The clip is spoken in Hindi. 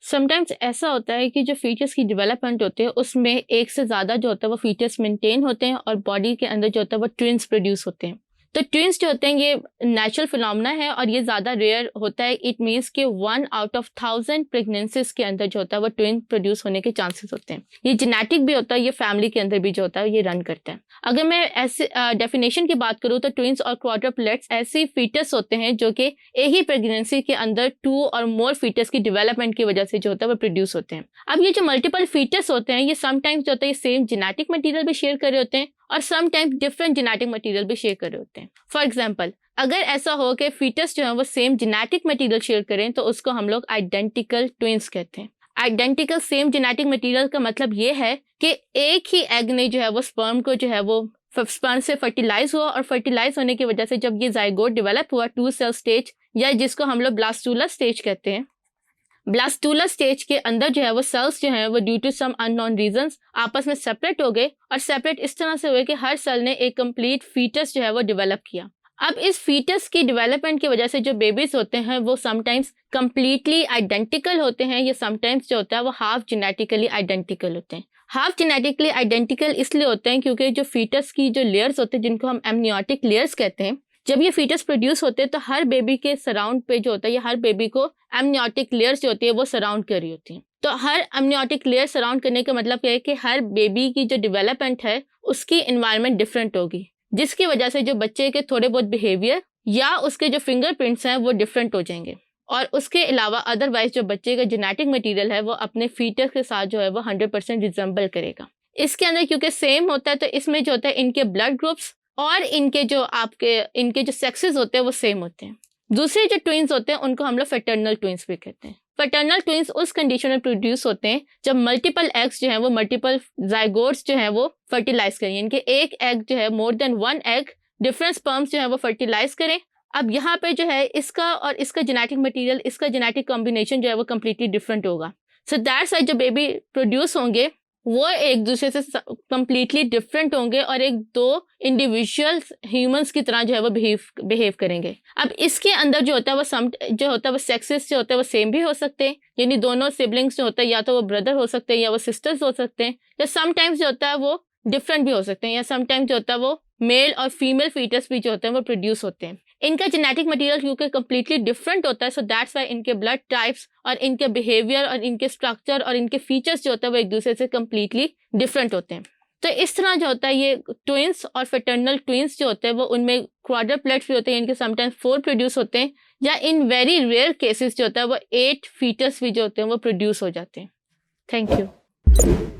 समटाइम्स ऐसा होता है कि जो फीचर्स की डेवलपमेंट होती है उसमें एक से ज़्यादा जो होता है वो फीचर्स मेंटेन होते हैं और बॉडी के अंदर जो होता है वो ट्विन्स प्रोड्यूस होते हैं। तो ट्विन्स जो होते हैं ये नेचुरल फिनोमेना है और ये ज़्यादा रेयर होता है। इट मीन्स कि 1 आउट ऑफ 1000 प्रेगनेंसीज के अंदर जो होता है वो ट्विन प्रोड्यूस होने के चांसेस होते हैं। ये जेनेटिक भी होता है, ये फैमिली के अंदर भी जो होता है ये रन करता है। अगर मैं ऐसे डेफिनेशन की बात करूँ तो ट्विन्स और क्वाड्रुप्लेट्स ऐसे फीटस होते हैं जो कि एक ही प्रेगनेंसी के अंदर 2 और मोर फीटस की डेवलपमेंट की वजह से जो होता है वो प्रोड्यूस होते हैं। अब ये जो मल्टीपल फीटस होते हैं ये समटाइम्स जो होता है ये सेम जेनेटिक मटीरियल भी शेयर कर रहे होते हैं और समटाइम्स डिफरेंट जेनेटिक मटीरियल भी शेयर कर रहे होते हैं। फॉर एग्जाम्पल, अगर ऐसा हो कि फीटस जो है वो सेम जेनेटिक मटीरियल शेयर करें तो उसको हम लोग आइडेंटिकल ट्विन्स कहते हैं। आइडेंटिकल सेम जेनेटिक मटीरियल का मतलब ये है कि एक ही एग ने जो है वो स्पर्म को जो है वो स्पर्म से फर्टिलाइज हुआ और फर्टिलाइज होने की वजह से जब ये जाइगोट डेवलप हुआ 2 सेल स्टेज या जिसको हम लोग ब्लास्टूला स्टेज कहते हैं, ब्लास्टूला स्टेज के अंदर जो है वो सेल्स जो है वो due to some unknown reasons आपस में सेपरेट हो गए और सेपरेट इस तरह से हुए कि हर सेल ने एक कंप्लीट फीटस जो है वो डेवलप किया। अब इस फीटस की डेवलपमेंट की वजह से जो बेबीज होते हैं वो समटाइम्स कंप्लीटली आइडेंटिकल होते हैं या समटाइम्स जो होता है वो हाफ जेनेटिकली आइडेंटिकल होते हैं। हाफ जेनेटिकली आइडेंटिकल इसलिए होते हैं क्योंकि जो फीटस की जो लेयर्स होते हैं जिनको हम एमनियोटिक लेयर्स कहते हैं, जब ये फीटस प्रोड्यूस होते हैं तो हर बेबी के सराउंड पे जो होता है या हर बेबी को एमनियोटिक लेयर्स जो होती है वो सराउंड कर रही होती हैं। तो हर एमनियोटिक लेयर सराउंड करने का मतलब क्या है कि हर बेबी की जो डेवलपमेंट है उसकी एनवायरनमेंट डिफरेंट होगी, जिसकी वजह से जो बच्चे के थोड़े बहुत बिहेवियर या उसके जो फिंगरप्रिंट्स हैं वो डिफरेंट हो जाएंगे और उसके अलावा अदरवाइज जो बच्चे का जेनेटिक मटीरियल है वो अपने फीटस के साथ जो है वो 100% रिजेंबल करेगा। इसके अंदर क्योंकि सेम होता है तो इसमें जो होता है इनके ब्लड ग्रुप्स और इनके जो सेक्सेस होते हैं वो सेम होते हैं। दूसरे जो ट्विन्स होते हैं उनको हम लोग फैटर्नल ट्विन्स भी कहते हैं। फैटर्नल ट्विन्स उस कंडीशन में प्रोड्यूस होते हैं जब मल्टीपल एग्स जो हैं वो मल्टीपल जाइगोट्स जो हैं वो फर्टिलाइज करें, यानी कि एक एग जो है more than 1 egg different sperms जो है वो फर्टिलाइज करें। अब यहाँ पे जो है इसका और इसका जेनेटिक मटीरियल, इसका जेनेटिक कॉम्बिनेशन जो है वो कम्प्लीटली डिफरेंट होगा। सो दैट्स व्हाई जो बेबी प्रोड्यूस होंगे वो एक दूसरे से कम्प्लीटली डिफरेंट होंगे और एक दो इंडिविजुअल ह्यूमंस की तरह जो है वो बिहेव करेंगे। अब इसके अंदर जो होता है वो सेक्सेस जो होता है वो सेम भी हो सकते हैं, यानी दोनों सिबलिंग्स जो होता है या तो वो ब्रदर हो सकते हैं या वो सिस्टर्स हो सकते हैं, या समटाइम्स जो होता है वो डिफरेंट भी हो सकते हैं, या समटाइम्स जो होता है वो मेल और फीमेल फीटस भी जो होते हैं वो प्रोड्यूस होते हैं। इनका जेनेटिक मटेरियल क्योंकि कम्प्लीटली डिफरेंट होता है, सो दैट्स वाई इनके ब्लड टाइप्स और इनके बिहेवियर और इनके स्ट्रक्चर और इनके फीचर्स जो होता है वो एक दूसरे से कम्प्लीटली डिफरेंट होते हैं। तो इस तरह जो होता है ये ट्विन्स और फैटर्नल ट्विन्स जो होते हैं वो उनमें क्वाड्रुप्लेट्स भी होते हैं, इनके समटाइम्स 4 प्रोड्यूस होते हैं, या इन वेरी रेयर केसेस जो होता है वो 8 फीटस भी जो होते हैं वो प्रोड्यूस हो जाते हैं। Thank you.